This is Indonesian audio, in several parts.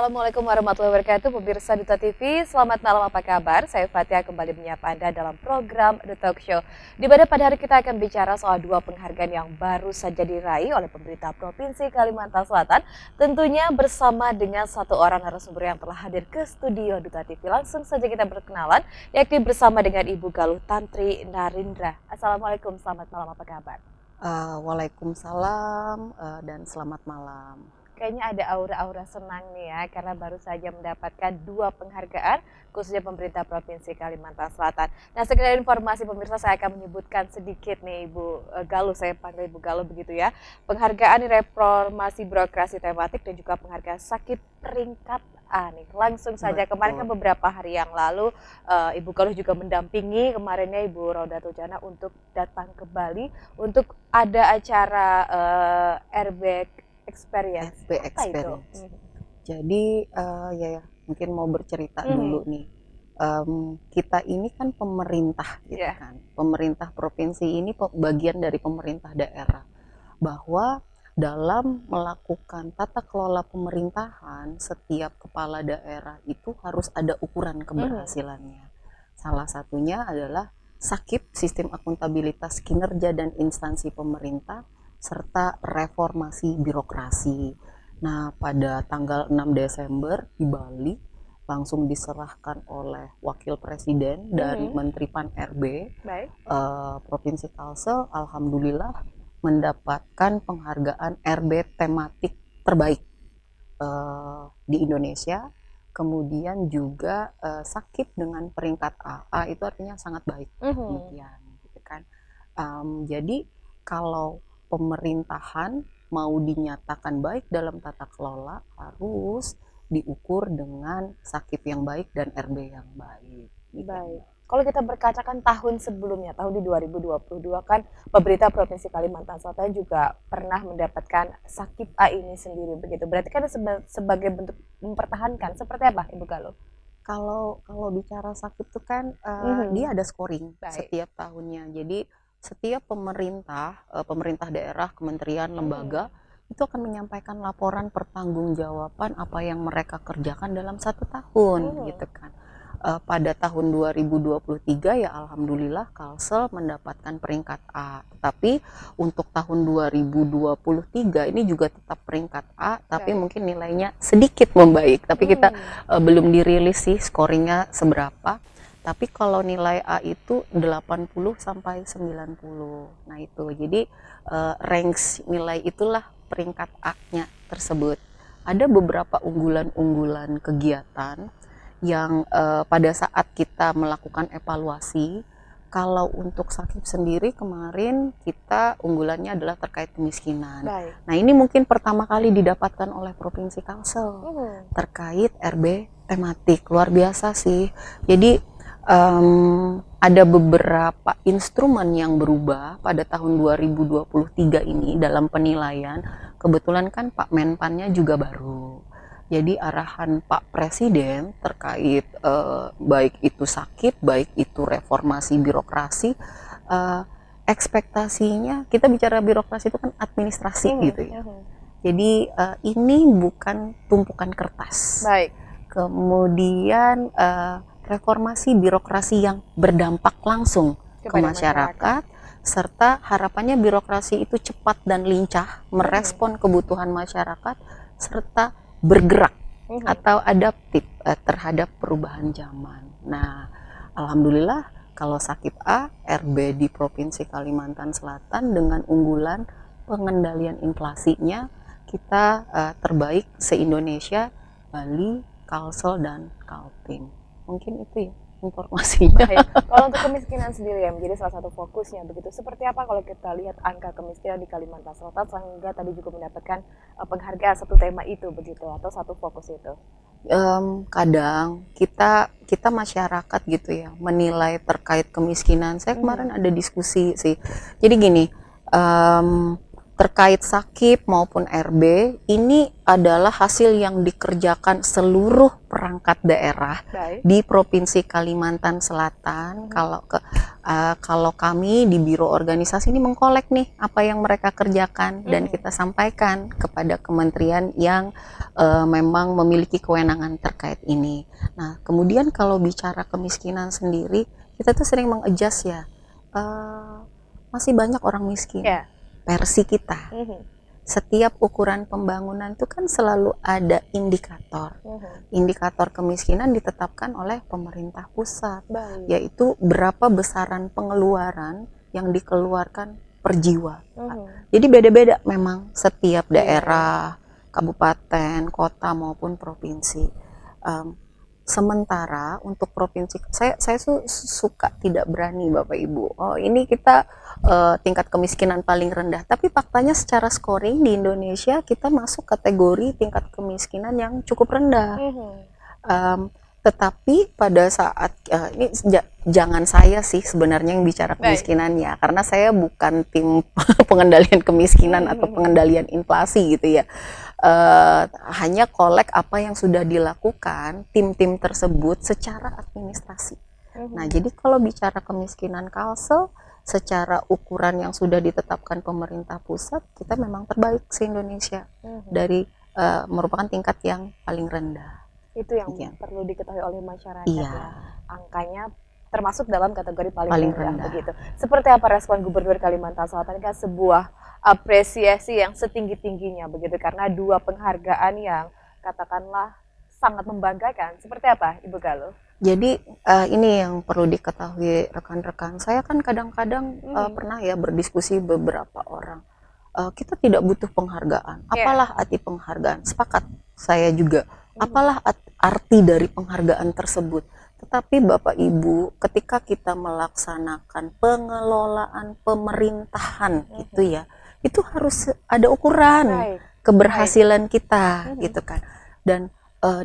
Assalamualaikum warahmatullahi wabarakatuh, pemirsa Duta TV. Selamat malam, apa kabar? Saya Fatia kembali menyapa Anda dalam program The Talk Show. Di mana pada hari kita akan bicara soal dua penghargaan yang baru saja diraih oleh pemerintah Provinsi Kalimantan Selatan. Tentunya bersama dengan satu orang narasumber yang telah hadir ke studio Duta TV. Langsung saja kita berkenalan, yakni bersama dengan Ibu Galuh Tantri Narindra. Assalamualaikum, selamat malam, apa kabar? Waalaikumsalam dan selamat malam. Kayaknya ada aura-aura senang nih ya, karena baru saja mendapatkan dua penghargaan, khususnya pemerintah Provinsi Kalimantan Selatan. Nah, sekedar informasi pemirsa, saya akan menyebutkan sedikit nih Ibu Galuh, saya panggil Ibu Galuh begitu ya. Penghargaan reformasi birokrasi tematik dan juga penghargaan sakit peringkat A nih. Langsung saja, kemarin kan beberapa hari yang lalu Ibu Galuh juga mendampingi kemarinnya Ibu Rodatul Jana untuk datang ke Bali untuk ada acara RB Experience. Jadi mungkin mau bercerita dulu nih. Kita ini kan pemerintah gitu kan. Pemerintah provinsi ini bagian dari pemerintah daerah. Bahwa dalam melakukan tata kelola pemerintahan, setiap kepala daerah itu harus ada ukuran keberhasilannya. Salah satunya adalah SAKIP, Sistem Akuntabilitas Kinerja dan Instansi Pemerintah, serta reformasi birokrasi. Nah, pada tanggal 6 Desember di Bali langsung diserahkan oleh Wakil Presiden dan Menteri Pan-RB Provinsi Kalsel, alhamdulillah mendapatkan penghargaan RB tematik terbaik di Indonesia. Kemudian juga SAKIP dengan peringkat A. A itu artinya sangat baik. Demikian, gitu kan. Jadi kalau pemerintahan mau dinyatakan baik dalam tata kelola harus diukur dengan SAKIP yang baik dan RB yang baik. Baik. Kalau kita berkacakan tahun sebelumnya, tahun di 2022 kan pemerintah Provinsi Kalimantan Selatan juga pernah mendapatkan SAKIP A ini sendiri begitu. Berarti kan sebagai bentuk mempertahankan. Seperti apa Ibu Galuh? Kalau bicara SAKIP itu kan dia ada scoring setiap tahunnya. Jadi setiap pemerintah daerah, kementerian, lembaga itu akan menyampaikan laporan pertanggungjawaban apa yang mereka kerjakan dalam satu tahun, gitu kan. Pada tahun 2023 ya alhamdulillah Kalsel mendapatkan peringkat A. Tapi untuk tahun 2023 ini juga tetap peringkat A, tapi mungkin nilainya sedikit membaik. Tapi kita belum dirilis sih scoringnya seberapa. Tapi kalau nilai A itu 80 sampai 90. Nah itu, jadi range nilai itulah peringkat A-nya tersebut. Ada beberapa unggulan-unggulan kegiatan yang pada saat kita melakukan evaluasi, kalau untuk SAKIP sendiri kemarin kita unggulannya adalah terkait kemiskinan. Nah ini mungkin pertama kali didapatkan oleh Provinsi Kalsel terkait RB tematik, luar biasa sih. Jadi ada beberapa instrumen yang berubah pada tahun 2023 ini dalam penilaian. Kebetulan kan Pak Menpannya juga baru. Jadi arahan Pak Presiden terkait baik itu SAKIP, baik itu reformasi birokrasi, ekspektasinya kita bicara birokrasi itu kan administrasi gitu ya. Jadi ini bukan tumpukan kertas. Kemudian reformasi birokrasi yang berdampak langsung ke masyarakat, serta harapannya birokrasi itu cepat dan lincah merespon kebutuhan masyarakat, serta bergerak atau adaptif terhadap perubahan zaman. Nah, alhamdulillah kalau SAKIP A, RB di Provinsi Kalimantan Selatan dengan unggulan pengendalian inflasinya kita terbaik se-Indonesia, Bali, Kalsel, dan Kaltim. Mungkin itu ya informasinya. Kalau untuk kemiskinan sendiri yang menjadi salah satu fokusnya begitu, seperti apa kalau kita lihat angka kemiskinan di Kalimantan Selatan sehingga tadi juga mendapatkan penghargaan satu tema itu begitu atau satu fokus itu? Kadang kita masyarakat gitu ya menilai terkait kemiskinan. Saya kemarin ada diskusi sih. Jadi gini, terkait SAKIP maupun RB ini adalah hasil yang dikerjakan seluruh perangkat daerah di Provinsi Kalimantan Selatan. Kalau Kalau kami di biro organisasi ini mengkolek nih apa yang mereka kerjakan dan kita sampaikan kepada kementerian yang memang memiliki kewenangan terkait ini. Nah, kemudian kalau bicara kemiskinan sendiri, kita tuh sering mengadjust ya, masih banyak orang miskin. Versi kita. Setiap ukuran pembangunan itu kan selalu ada indikator. Indikator kemiskinan ditetapkan oleh pemerintah pusat, yaitu berapa besaran pengeluaran yang dikeluarkan per jiwa. Jadi beda-beda memang setiap daerah, kabupaten, kota maupun provinsi. Sementara untuk provinsi, saya suka tidak berani Bapak Ibu. Oh, ini kita tingkat kemiskinan paling rendah. Tapi faktanya secara scoring di Indonesia kita masuk kategori tingkat kemiskinan yang cukup rendah. Tetapi pada saat ini jangan saya sih sebenarnya yang bicara kemiskinannya, karena saya bukan tim pengendalian kemiskinan atau pengendalian inflasi gitu ya. Hanya kolek apa yang sudah dilakukan tim-tim tersebut secara administrasi. Nah, jadi kalau bicara kemiskinan Kalsel secara ukuran yang sudah ditetapkan pemerintah pusat, kita memang terbaik se-Indonesia dari merupakan tingkat yang paling rendah. Itu yang perlu diketahui oleh masyarakat ya. Angkanya termasuk dalam kategori paling rendah begitu. Seperti apa respon Gubernur Kalimantan Selatan? Kan sebuah apresiasi yang setinggi-tingginya begitu, karena dua penghargaan yang katakanlah sangat membanggakan. Seperti apa Ibu Galuh? Jadi ini yang perlu diketahui rekan-rekan. Saya kan kadang-kadang pernah ya berdiskusi beberapa orang. Kita tidak butuh penghargaan. Apalah arti penghargaan? Sepakat saya juga. Apalah arti dari penghargaan tersebut? Tetapi Bapak Ibu, ketika kita melaksanakan pengelolaan pemerintahan gitu ya, itu harus ada ukuran keberhasilan kita gitu kan. Dan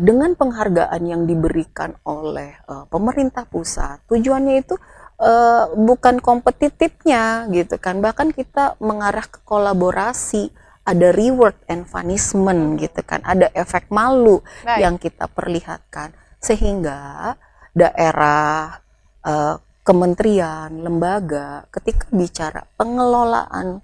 dengan penghargaan yang diberikan oleh pemerintah pusat, tujuannya itu bukan kompetitifnya gitu kan, bahkan kita mengarah ke kolaborasi, ada reward and punishment gitu kan, ada efek malu yang kita perlihatkan, sehingga daerah, kementerian, lembaga ketika bicara pengelolaan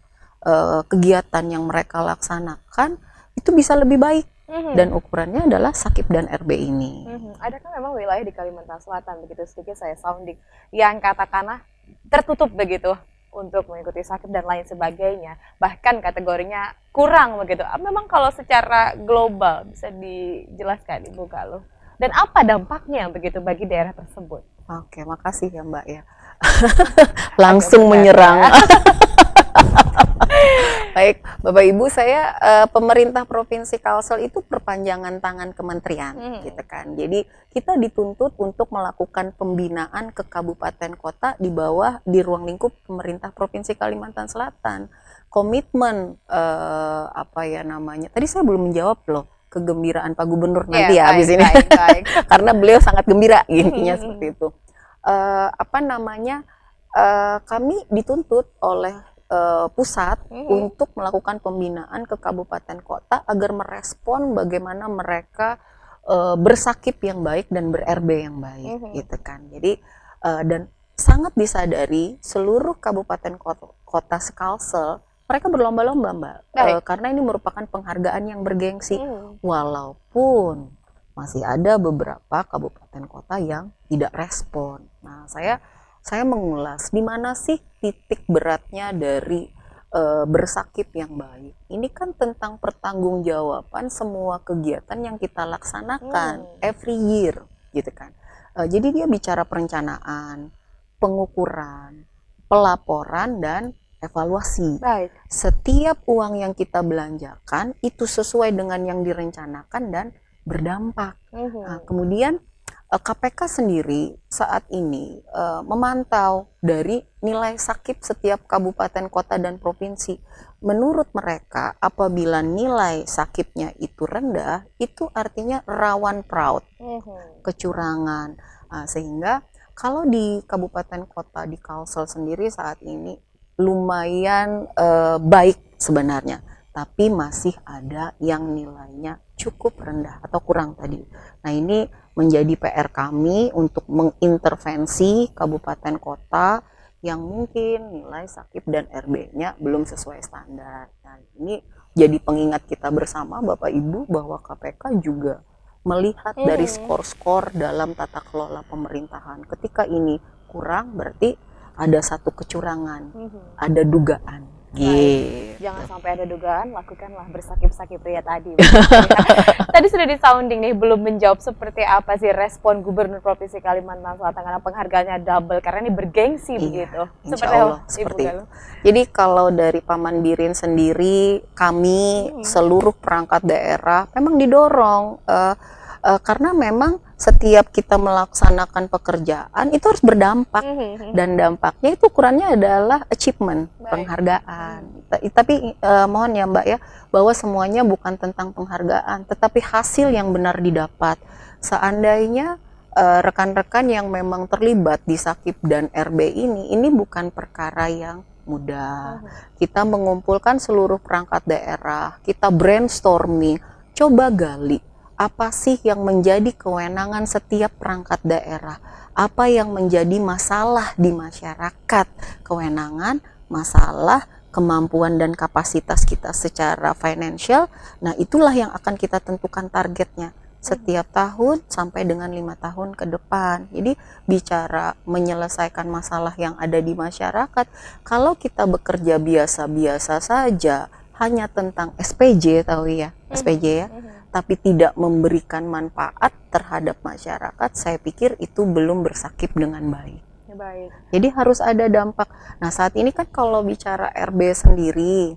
kegiatan yang mereka laksanakan itu bisa lebih baik. Dan ukurannya adalah Sakip dan RB ini. Adakah memang wilayah di Kalimantan Selatan, begitu sedikit saya sounding, yang katakanlah tertutup begitu untuk mengikuti Sakip dan lain sebagainya, bahkan kategorinya kurang begitu? Memang kalau secara global bisa dijelaskan Ibu Galuh, dan apa dampaknya begitu bagi daerah tersebut? Oke, makasih ya Mbak ya. Langsung menyerang. Baik, Bapak Ibu, saya pemerintah Provinsi Kalsel itu perpanjangan tangan kementerian gitu kan. Jadi kita dituntut untuk melakukan pembinaan ke kabupaten kota di bawah di ruang lingkup pemerintah Provinsi Kalimantan Selatan. Komitmen apa ya namanya? Tadi saya belum menjawab loh, kegembiraan Pak Gubernur nanti ya habis ini. Karena beliau sangat gembira intinya seperti itu. Apa namanya? Kami dituntut oleh pusat untuk melakukan pembinaan ke kabupaten kota agar merespon bagaimana mereka bersakip yang baik dan ber-RB yang baik gitu kan. Jadi dan sangat disadari seluruh kabupaten kota Kalsel mereka berlomba-lomba Mbak, karena ini merupakan penghargaan yang bergengsi, walaupun masih ada beberapa kabupaten kota yang tidak respon. Nah, saya mengulas di mana sih titik beratnya dari bersakip yang baik. Ini kan tentang pertanggungjawaban semua kegiatan yang kita laksanakan every year gitu kan. Jadi dia bicara perencanaan, pengukuran, pelaporan, dan evaluasi. Setiap uang yang kita belanjakan itu sesuai dengan yang direncanakan dan berdampak. Nah, kemudian KPK sendiri saat ini memantau dari nilai sakip setiap kabupaten, kota, dan provinsi. Menurut mereka, apabila nilai sakipnya itu rendah, itu artinya rawan fraud, kecurangan. Sehingga kalau di kabupaten kota di Kalsel sendiri saat ini lumayan baik sebenarnya, tapi masih ada yang nilainya cukup rendah atau kurang tadi. Nah, ini menjadi PR kami untuk mengintervensi kabupaten kota yang mungkin nilai Sakip dan RB-nya belum sesuai standar. Nah, ini jadi pengingat kita bersama Bapak Ibu bahwa KPK juga melihat dari skor-skor dalam tata kelola pemerintahan. Ketika ini kurang berarti ada satu kecurangan, ada dugaan. Gitu. Jangan sampai ada dugaan, lakukanlah bersakip-sakip pria tadi. Tadi sudah disounding nih, belum menjawab seperti apa sih respon Gubernur Provinsi Kalimantan Selatan karena penghargaannya double, karena ini bergengsi begitu. Seperti Allah, seperti itu. Jadi kalau dari Paman Birin sendiri, kami seluruh perangkat daerah memang didorong karena memang setiap kita melaksanakan pekerjaan itu harus berdampak dan dampaknya itu ukurannya adalah achievement, penghargaan. Tapi mohon ya Mbak ya, bahwa semuanya bukan tentang penghargaan, tetapi hasil yang benar didapat. Seandainya rekan-rekan yang memang terlibat di Sakip dan RB ini bukan perkara yang mudah. Kita mengumpulkan seluruh perangkat daerah, kita brainstorming, coba gali apa sih yang menjadi kewenangan setiap perangkat daerah, apa yang menjadi masalah di masyarakat, kewenangan, masalah, kemampuan dan kapasitas kita secara financial. Nah, itulah yang akan kita tentukan targetnya setiap tahun sampai dengan 5 tahun ke depan. Jadi bicara menyelesaikan masalah yang ada di masyarakat, kalau kita bekerja biasa-biasa saja hanya tentang SPJ, tahu ya, SPJ ya, tapi tidak memberikan manfaat terhadap masyarakat, saya pikir itu belum bersakip dengan baik. Jadi harus ada dampak. Nah, saat ini kan kalau bicara RB sendiri,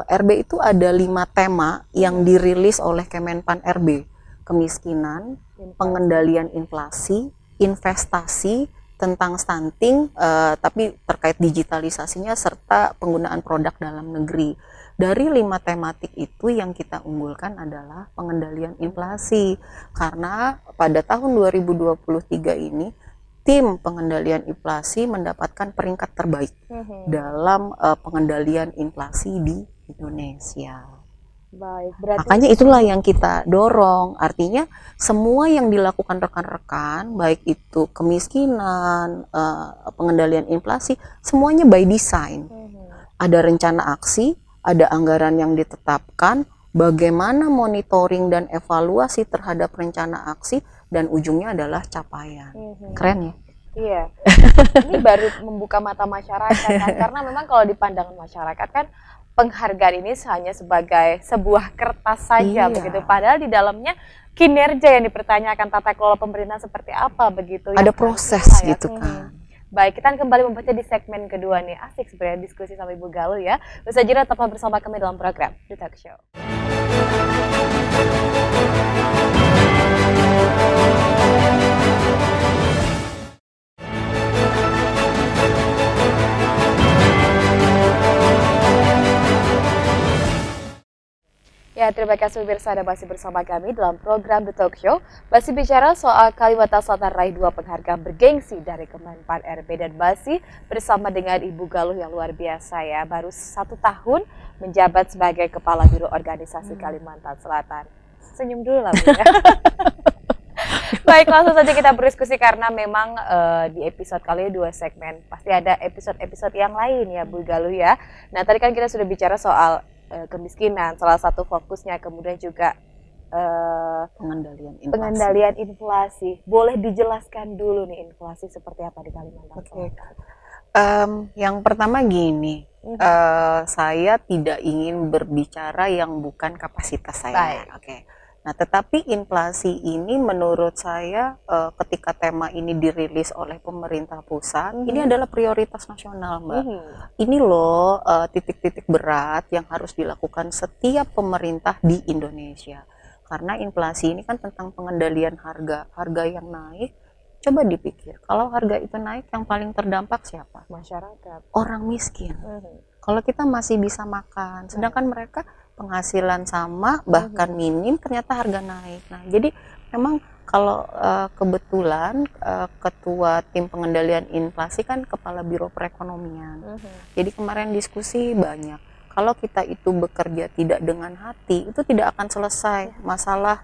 RB itu ada 5 tema yang dirilis oleh Kemenpan RB. Kemiskinan, pengendalian inflasi, investasi, tentang stunting, tapi terkait digitalisasinya serta penggunaan produk dalam negeri. Dari 5 tematik itu yang kita unggulkan adalah pengendalian inflasi, karena pada tahun 2023 ini tim pengendalian inflasi mendapatkan peringkat terbaik dalam pengendalian inflasi di Indonesia. Baik, makanya itulah yang kita dorong. Artinya semua yang dilakukan rekan-rekan, baik itu kemiskinan, pengendalian inflasi, semuanya by design. Ada rencana aksi, ada anggaran yang ditetapkan, bagaimana monitoring dan evaluasi terhadap rencana aksi, dan ujungnya adalah capaian. Keren ya? Iya. Ini baru membuka mata masyarakat kan, karena memang kalau di pandangan masyarakat kan penghargaan ini hanya sebagai sebuah kertas saja begitu, padahal di dalamnya kinerja yang dipertanyakan, tata kelola pemerintahan seperti apa begitu. Ada proses gitu kan. Baik, kita kembali membaca di segmen kedua nih. Asik sebenarnya diskusi sama Ibu Galuh ya. Usai jeda tetaplah bersama kami dalam program The Talk Show. Ya, terima kasih pemirsa, Anda masih bersama kami dalam program The Talk Show. Masih bicara soal Kalimantan Selatan raih 2 penghargaan bergengsi dari Kemenpan RB, dan masih bersama dengan Ibu Galuh yang luar biasa ya. Baru 1 tahun menjabat sebagai Kepala Biro Organisasi Kalimantan Selatan. Senyum dulu lah Bu ya. Baik, langsung saja kita berdiskusi karena memang di episode kali ini 2 segmen. Pasti ada episode-episode yang lain ya Bu Galuh ya. Nah, tadi kan kita sudah bicara soal kemiskinan, salah satu fokusnya, kemudian juga pengendalian inflasi. Boleh dijelaskan dulu nih inflasi seperti apa di Kalimantan Selatan? Yang pertama gini, saya tidak ingin berbicara yang bukan kapasitas saya. Nah, tetapi inflasi ini menurut saya ketika tema ini dirilis oleh pemerintah pusat, ini adalah prioritas nasional, Mbak. Ini loh titik-titik berat yang harus dilakukan setiap pemerintah di Indonesia. Karena inflasi ini kan tentang pengendalian harga yang naik. Coba dipikir, kalau harga itu naik, yang paling terdampak siapa? Masyarakat. Orang miskin. Kalau kita masih bisa makan, sedangkan mereka penghasilan sama bahkan minim, ternyata harga naik. Nah, jadi memang kalau kebetulan ketua tim pengendalian inflasi kan kepala Biro Perekonomian. Jadi kemarin diskusi banyak. Kalau kita itu bekerja tidak dengan hati, itu tidak akan selesai masalah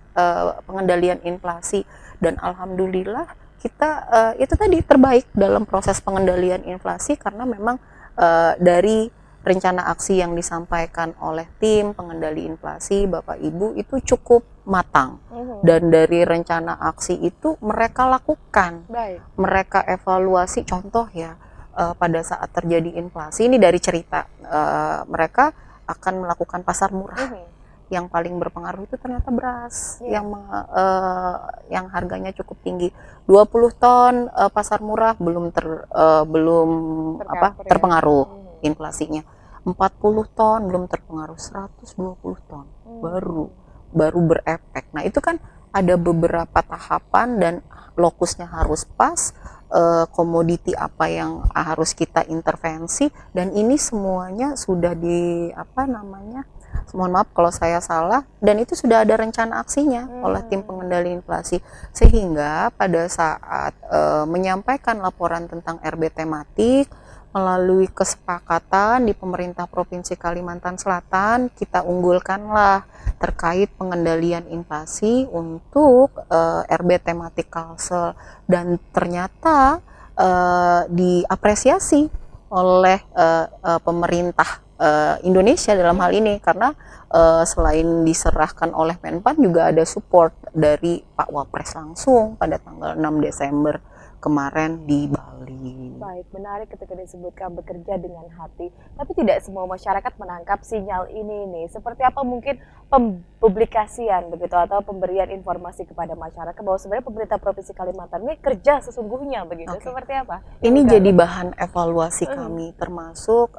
pengendalian inflasi. Dan alhamdulillah kita itu tadi terbaik dalam proses pengendalian inflasi, karena memang dari rencana aksi yang disampaikan oleh tim pengendali inflasi Bapak Ibu itu cukup matang, dan dari rencana aksi itu mereka lakukan. Baik. Mereka evaluasi, contoh ya, pada saat terjadi inflasi ini dari cerita, mereka akan melakukan pasar murah. Yang paling berpengaruh itu ternyata beras, yang harganya cukup tinggi. 20 ton pasar murah belum terpengaruh inflasinya. 40 ton belum terpengaruh, 120 ton baru berefek. Nah, itu kan ada beberapa tahapan dan lokusnya harus pas, komoditi apa yang harus kita intervensi, dan ini semuanya sudah mohon maaf kalau saya salah, dan itu sudah ada rencana aksinya oleh tim pengendali inflasi, sehingga pada saat menyampaikan laporan tentang RB tematik melalui kesepakatan di pemerintah Provinsi Kalimantan Selatan, kita unggulkanlah terkait pengendalian inflasi untuk RB tematik Kalsel, dan ternyata diapresiasi oleh pemerintah Indonesia dalam hal ini, karena selain diserahkan oleh Menpan juga ada support dari Pak Wapres langsung pada tanggal 6 Desember kemarin di Bali. Baik, menarik ketika disebutkan bekerja dengan hati. Tapi tidak semua masyarakat menangkap sinyal ini nih. Seperti apa mungkin pempublikasian begitu atau pemberian informasi kepada masyarakat bahwa sebenarnya pemerintah Provinsi Kalimantan ini kerja sesungguhnya begitu. Seperti apa? Ini jadi bahan evaluasi kami, termasuk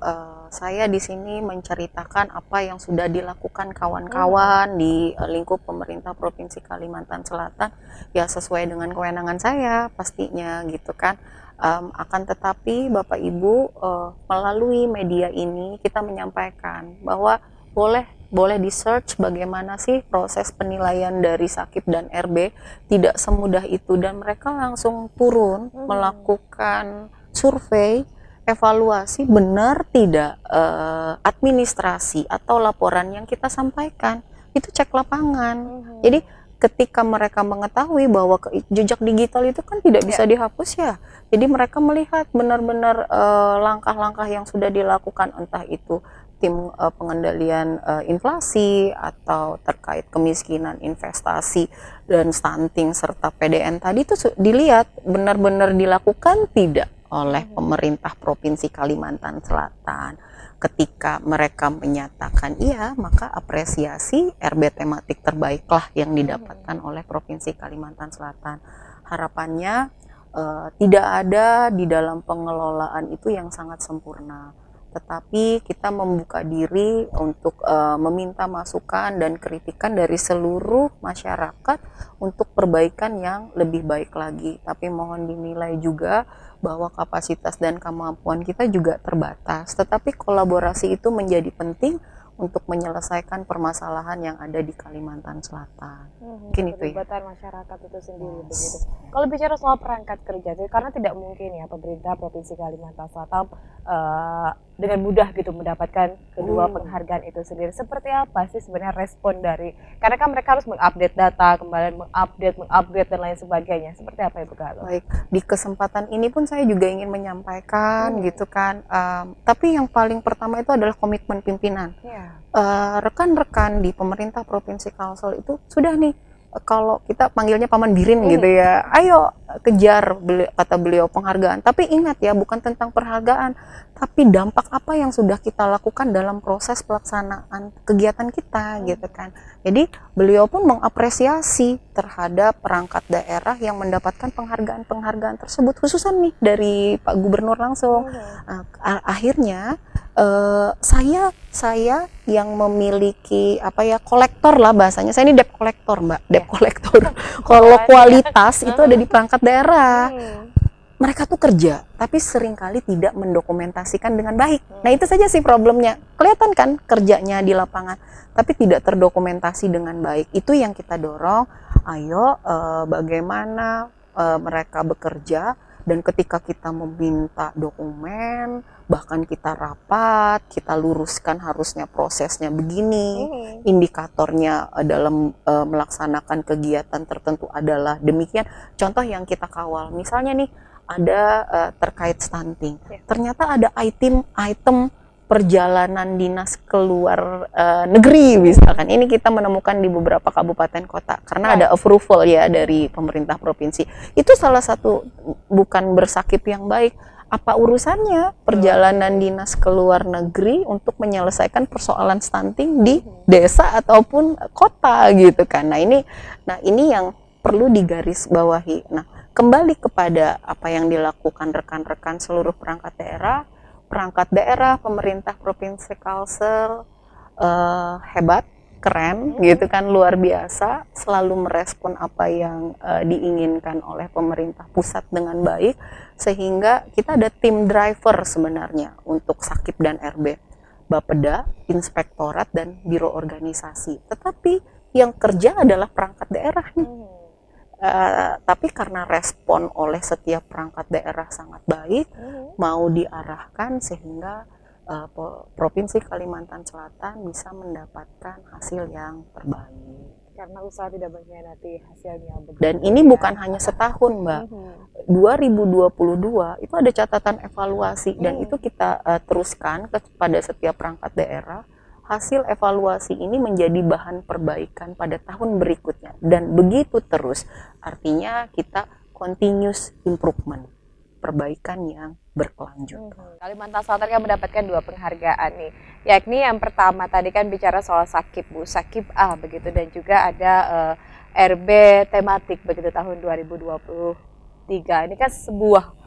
saya di sini menceritakan apa yang sudah dilakukan kawan-kawan di lingkup pemerintah Provinsi Kalimantan Selatan, ya sesuai dengan kewenangan saya pastinya gitu kan. Akan tetapi Bapak Ibu, melalui media ini kita menyampaikan bahwa boleh di search bagaimana sih proses penilaian dari Sakip dan RB, tidak semudah itu, dan mereka langsung turun melakukan survei, evaluasi benar tidak administrasi atau laporan yang kita sampaikan itu cek lapangan. Jadi ketika mereka mengetahui bahwa jejak digital itu kan tidak bisa dihapus ya, jadi mereka melihat benar-benar langkah-langkah yang sudah dilakukan, entah itu tim pengendalian inflasi atau terkait kemiskinan, investasi dan stunting serta PDN tadi itu dilihat benar-benar dilakukan tidak oleh pemerintah Provinsi Kalimantan Selatan. Ketika mereka menyatakan iya, maka apresiasi RB tematik terbaiklah yang didapatkan oleh Provinsi Kalimantan Selatan. Harapannya tidak ada di dalam pengelolaan itu yang sangat sempurna, tetapi kita membuka diri untuk meminta masukan dan kritikan dari seluruh masyarakat untuk perbaikan yang lebih baik lagi. Tapi mohon dinilai juga bahwa kapasitas dan kemampuan kita juga terbatas, tetapi kolaborasi itu menjadi penting untuk menyelesaikan permasalahan yang ada di Kalimantan Selatan. Mungkin itu ya. Keterlibatan masyarakat itu sendiri begitu. Kalau bicara soal perangkat kerja, karena tidak mungkin ya pemerintah Provinsi Kalimantan Selatan dengan mudah gitu mendapatkan kedua penghargaan itu sendiri. Seperti apa sih sebenarnya respon dari, karena kan mereka harus mengupdate data, kembali mengupgrade dan lain sebagainya. Seperti apa Ibu Kalo? Baik, di kesempatan ini pun saya juga ingin menyampaikan gitu kan. Tapi yang paling pertama itu adalah komitmen pimpinan. Rekan-rekan di pemerintah Provinsi Kalsel itu sudah nih, kalau kita panggilnya Paman Birin gitu ya, ayo kejar, kata beliau, penghargaan. Tapi ingat ya, bukan tentang penghargaan, tapi dampak apa yang sudah kita lakukan dalam proses pelaksanaan kegiatan kita gitu kan. Jadi beliau pun mengapresiasi terhadap perangkat daerah yang mendapatkan penghargaan tersebut, khususan nih dari Pak Gubernur langsung. Akhirnya saya yang memiliki kolektor lah bahasanya. Saya ini debt kolektor, Mbak, debt kolektor. Kalau kualitas itu ada di perangkat daerah. Mereka tuh kerja, tapi seringkali tidak mendokumentasikan dengan baik. Nah itu saja sih problemnya. Kelihatan kan kerjanya di lapangan, tapi tidak terdokumentasi dengan baik. Itu yang kita dorong. Ayo bagaimana mereka bekerja Dan ketika kita meminta dokumen, bahkan kita rapat, kita luruskan harusnya prosesnya begini, indikatornya dalam melaksanakan kegiatan tertentu adalah demikian. Contoh yang kita kawal, misalnya nih ada terkait stunting, ternyata ada item perjalanan dinas keluar negeri misalkan. Ini kita menemukan di beberapa kabupaten kota karena ada approval ya dari pemerintah provinsi. Itu salah satu bukan bersakip yang baik. Apa urusannya perjalanan dinas keluar negeri untuk menyelesaikan persoalan stunting di desa ataupun kota gitu kan. Nah ini yang perlu digarisbawahi. Nah, kembali kepada apa yang dilakukan rekan-rekan seluruh perangkat daerah, pemerintah provinsi Kalsel hebat, keren gitu kan, luar biasa, selalu merespon apa yang diinginkan oleh pemerintah pusat dengan baik, sehingga kita ada tim driver sebenarnya untuk Sakip dan RB, Bapeda, Inspektorat dan Biro Organisasi. Tetapi yang kerja adalah perangkat daerah nih. Tapi karena respon oleh setiap perangkat daerah sangat baik, mau diarahkan sehingga Provinsi Kalimantan Selatan bisa mendapatkan hasil yang terbaik. Karena usaha tidak mengkhianati hasilnya. Dan ini bukan hanya setahun, Mbak. 2022 itu ada catatan evaluasi dan itu kita teruskan kepada setiap perangkat daerah. Hasil evaluasi ini menjadi bahan perbaikan pada tahun berikutnya dan begitu terus, artinya kita continuous improvement, perbaikan yang berkelanjutan. Kalimantan Selatan kan mendapatkan 2 penghargaan nih, yakni yang pertama tadi kan bicara soal Sakip Bu, Sakip A begitu, dan juga ada RB tematik begitu tahun 2023. Ini kan sebuah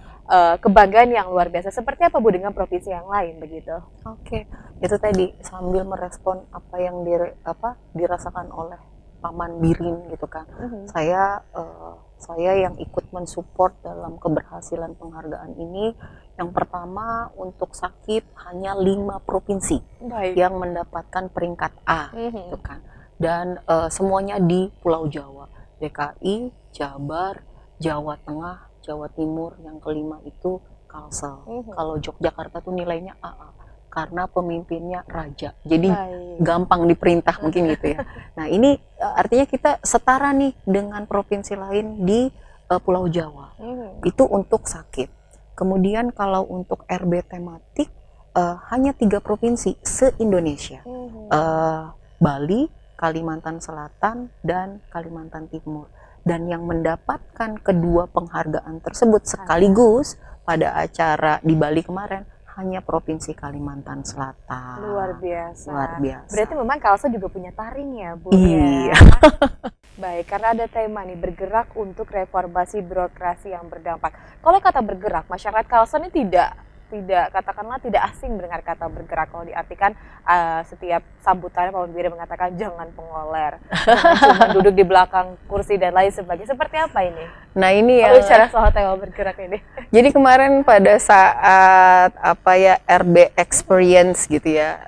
kebanggaan yang luar biasa. Seperti apa Bu dengan provinsi yang lain begitu? Oke, itu tadi sambil merespon apa yang dirasakan oleh Paman Birin gitu kan. Saya yang ikut mensupport dalam keberhasilan penghargaan ini. Yang pertama untuk Sakip hanya 5 provinsi yang mendapatkan peringkat A gitu kan. Dan semuanya di Pulau Jawa, DKI, Jabar, Jawa Tengah, Jawa Timur, yang kelima itu Kalsel. Kalau Yogyakarta tuh nilainya AA karena pemimpinnya raja, jadi gampang diperintah mungkin gitu ya. Nah ini artinya kita setara nih dengan provinsi lain di Pulau Jawa. Itu untuk Sakip. Kemudian kalau untuk RB tematik hanya 3 provinsi se-Indonesia, Bali, Kalimantan Selatan, dan Kalimantan Timur. Dan yang mendapatkan kedua penghargaan tersebut sekaligus pada acara di Bali kemarin hanya Provinsi Kalimantan Selatan. Luar biasa. Luar biasa. Berarti memang Kalsel juga punya taring ya, Bu? Iya. Ya? Baik, karena ada tema nih, bergerak untuk reformasi birokrasi yang berdampak. Kalau kata bergerak, masyarakat Kalsel ini tidak katakanlah tidak asing mendengar kata bergerak. Kalau diartikan setiap sambutannya Pak Biri mengatakan jangan pengoler, cuma duduk di belakang kursi dan lain sebagainya. Seperti apa ini? Nah ini ya. Kalau bicara soal tema bergerak ini. Jadi kemarin pada saat RB Experience gitu ya,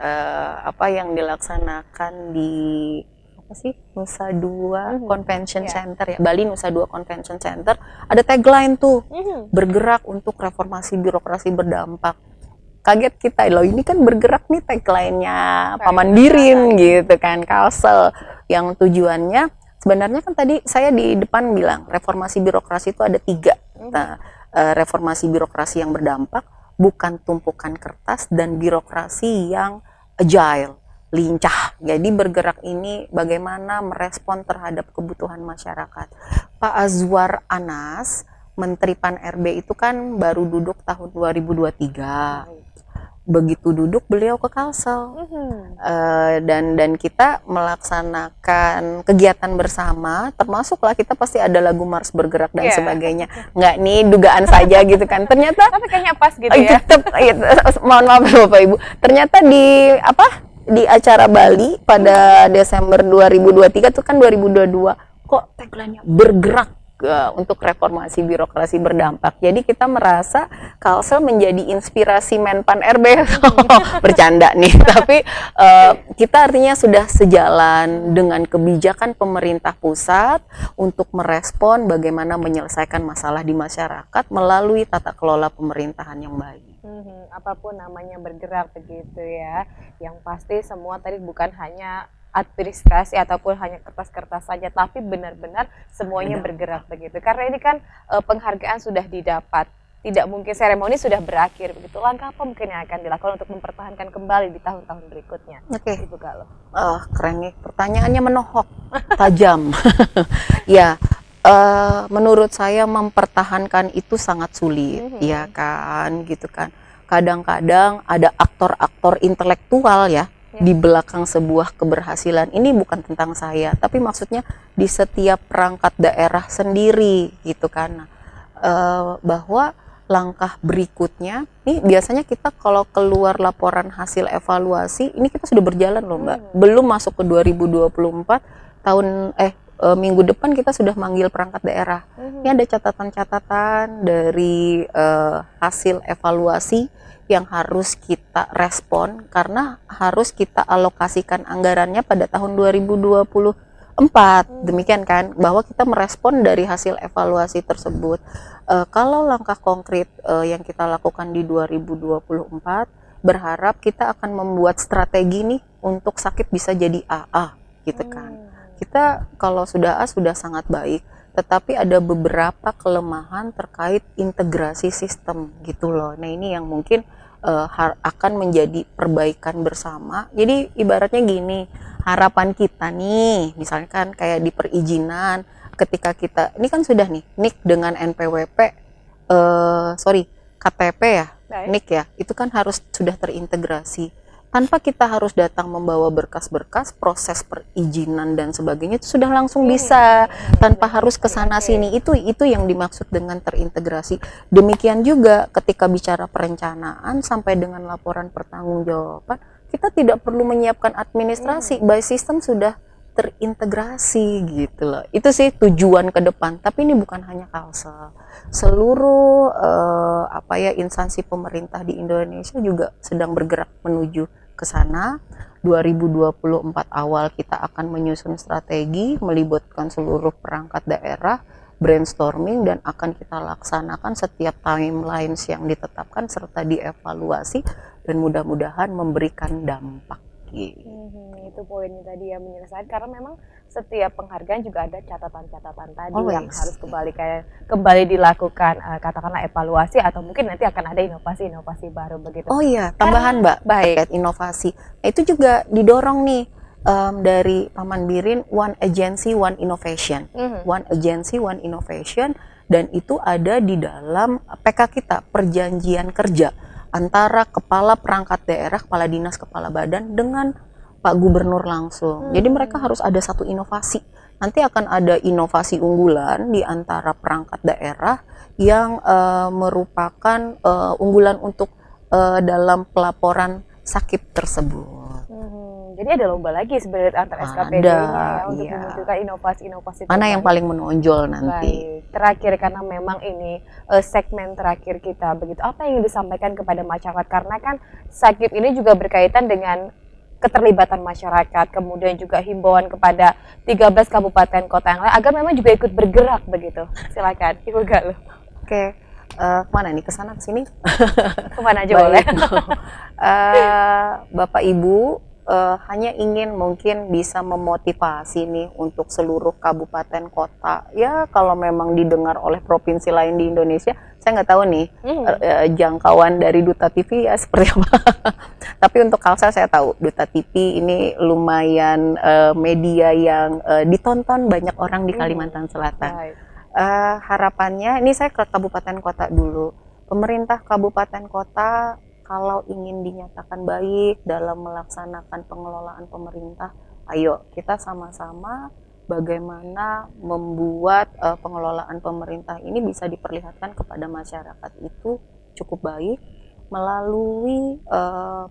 apa yang dilaksanakan di Nusa Dua Convention Center ya, Bali Nusa Dua Convention Center, ada tagline tuh, bergerak untuk reformasi birokrasi berdampak. Kaget kita, loh ini kan bergerak nih tagline-nya Paman Birin gitu kan, Kalsel, yang tujuannya sebenarnya kan tadi saya di depan bilang reformasi birokrasi itu ada 3. Nah, reformasi birokrasi yang berdampak, bukan tumpukan kertas, dan birokrasi yang agile, lincah. Jadi bergerak ini bagaimana merespon terhadap kebutuhan masyarakat. Pak Azwar Anas, Menteri Pan RB itu kan baru duduk tahun 2023. Begitu duduk beliau ke Kalsel, dan kita melaksanakan kegiatan bersama, termasuklah kita pasti ada lagu Mars Bergerak dan sebagainya. Nggak nih dugaan saja gitu kan. Ternyata tapi kayaknya pas gitu ya. Mohon maaf Bapak Ibu. Ternyata di acara Bali pada Desember 2023 itu kan 2022, kok tagline-nya bergerak untuk reformasi birokrasi berdampak. Jadi kita merasa Kalsel menjadi inspirasi Menpan RB. Bercanda nih, tapi kita artinya sudah sejalan dengan kebijakan pemerintah pusat untuk merespon bagaimana menyelesaikan masalah di masyarakat melalui tata kelola pemerintahan yang baik. Apapun namanya bergerak begitu ya. Yang pasti semua tadi bukan hanya administrasi ataupun hanya kertas-kertas saja, tapi benar-benar semuanya bergerak begitu. Karena ini kan penghargaan sudah didapat, tidak mungkin seremoni sudah berakhir begitu. Langkah apa mungkin yang akan dilakukan untuk mempertahankan kembali di tahun-tahun berikutnya? Oke. Ibu Galuh. Keren nih, pertanyaannya menohok, tajam. Ya, menurut saya mempertahankan itu sangat sulit, ya kan, gitu kan. Kadang-kadang ada aktor-aktor intelektual ya di belakang sebuah keberhasilan. Ini bukan tentang saya, tapi maksudnya di setiap perangkat daerah sendiri gitu kan. Bahwa langkah berikutnya, nih biasanya kita kalau keluar laporan hasil evaluasi, ini kita sudah berjalan loh Mbak. Belum masuk ke 2024, minggu depan kita sudah manggil perangkat daerah. Ini ada catatan-catatan dari hasil evaluasi yang harus kita respon karena harus kita alokasikan anggarannya pada tahun 2024. Demikian kan, bahwa kita merespon dari hasil evaluasi tersebut. Kalau langkah konkret yang kita lakukan di 2024, berharap kita akan membuat strategi nih untuk sakit bisa jadi AA gitu kan. Kita kalau sudah A sudah sangat baik, tetapi ada beberapa kelemahan terkait integrasi sistem gitu loh. Nah ini yang mungkin akan menjadi perbaikan bersama. Jadi ibaratnya gini, harapan kita nih, misalkan kayak di perizinan, ketika kita, ini kan sudah nih, NIK dengan NPWP, KTP ya, NIK ya, itu kan harus sudah terintegrasi. Tanpa kita harus datang membawa berkas-berkas, proses perizinan dan sebagainya itu sudah langsung bisa, tanpa harus ke sana sini. Itu yang dimaksud dengan terintegrasi. Demikian juga ketika bicara perencanaan sampai dengan laporan pertanggungjawaban, kita tidak perlu menyiapkan administrasi, by system sudah terintegrasi gitu loh. Itu sih tujuan ke depan. Tapi ini bukan hanya Kalsel, seluruh instansi pemerintah di Indonesia juga sedang bergerak menuju ke sana. 2024 awal kita akan menyusun strategi, melibatkan seluruh perangkat daerah, brainstorming, dan akan kita laksanakan setiap timelines yang ditetapkan serta dievaluasi dan mudah-mudahan memberikan dampak. Itu poinnya tadi yang menyelesaikan, karena memang setiap penghargaan juga ada catatan-catatan tadi yang harus kembali dilakukan, katakanlah evaluasi atau mungkin nanti akan ada inovasi-inovasi baru begitu. Oh iya, tambahan Mbak, terkait inovasi. Nah, itu juga didorong nih dari Paman Birin, One Agency One Innovation. One Agency One Innovation, dan itu ada di dalam PK kita, perjanjian kerja antara kepala perangkat daerah, kepala dinas, kepala badan dengan Pak Gubernur langsung. Jadi mereka harus ada satu inovasi. Nanti akan ada inovasi unggulan di antara perangkat daerah yang merupakan unggulan untuk dalam pelaporan sakit tersebut. Jadi ada lomba lagi sebenarnya antar SKPD-nya ya, untuk memunculkan inovasi-inovasi. Mana yang paling menonjol nanti? Baik. Terakhir, karena memang ini segmen terakhir kita begitu, apa yang disampaikan kepada masyarakat? Karena kan sakit ini juga berkaitan dengan keterlibatan masyarakat, kemudian juga himbauan kepada 13 kabupaten kota yang lain agar memang juga ikut bergerak begitu. Silakan, Ibu Galuh. Oke, kemana nih? Kesana kesini? Kemana aja boleh. Bapak Ibu, hanya ingin mungkin bisa memotivasi nih untuk seluruh kabupaten kota. Ya kalau memang didengar oleh provinsi lain di Indonesia, saya nggak tahu nih jangkauan dari Duta TV ya seperti apa. Tapi untuk Kalsel saya tahu Duta TV ini lumayan media yang ditonton banyak orang di Kalimantan Selatan. Harapannya, ini saya ke kabupaten kota dulu. Pemerintah kabupaten kota kalau ingin dinyatakan baik dalam melaksanakan pengelolaan pemerintah, ayo kita sama-sama bagaimana membuat pengelolaan pemerintah ini bisa diperlihatkan kepada masyarakat itu cukup baik melalui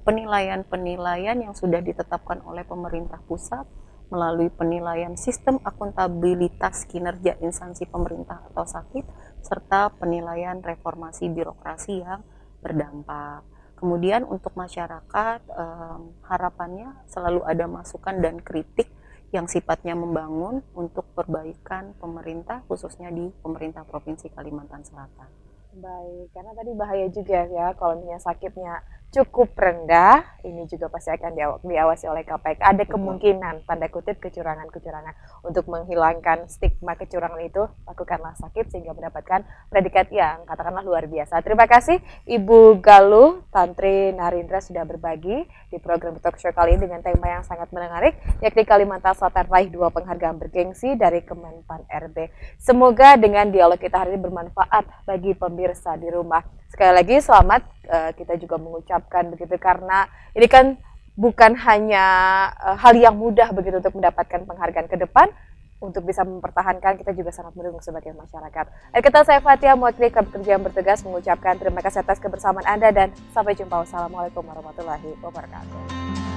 penilaian-penilaian yang sudah ditetapkan oleh pemerintah pusat melalui penilaian sistem akuntabilitas kinerja instansi pemerintah atau SAKIP, serta penilaian reformasi birokrasi yang berdampak. Kemudian untuk masyarakat, harapannya selalu ada masukan dan kritik yang sifatnya membangun untuk perbaikan pemerintah, khususnya di pemerintah Provinsi Kalimantan Selatan. Baik, karena tadi bahaya juga ya kalau misalnya sakitnya cukup rendah, ini juga pasti akan diawasi oleh KPK. Ada kemungkinan, tanda kutip, kecurangan-kecurangan. Untuk menghilangkan stigma kecurangan itu, lakukanlah sakit sehingga mendapatkan predikat yang katakanlah luar biasa. Terima kasih Ibu Galuh Tantri Narindra sudah berbagi di program Talk Show kali ini dengan tema yang sangat menarik, yakni Kalimantan Selatan raih 2 penghargaan bergengsi dari Kemenpan RB. Semoga dengan dialog kita hari ini bermanfaat bagi pemirsa di rumah. Sekali lagi selamat, kita juga mengucapkan begitu karena ini kan bukan hanya hal yang mudah begitu untuk mendapatkan penghargaan ke depan, untuk bisa mempertahankan kita juga sangat mendukung sebagai masyarakat. Kita, saya Fatia mewakili kerja yang bertugas mengucapkan terima kasih atas kebersamaan Anda dan sampai jumpa. Wassalamualaikum warahmatullahi wabarakatuh.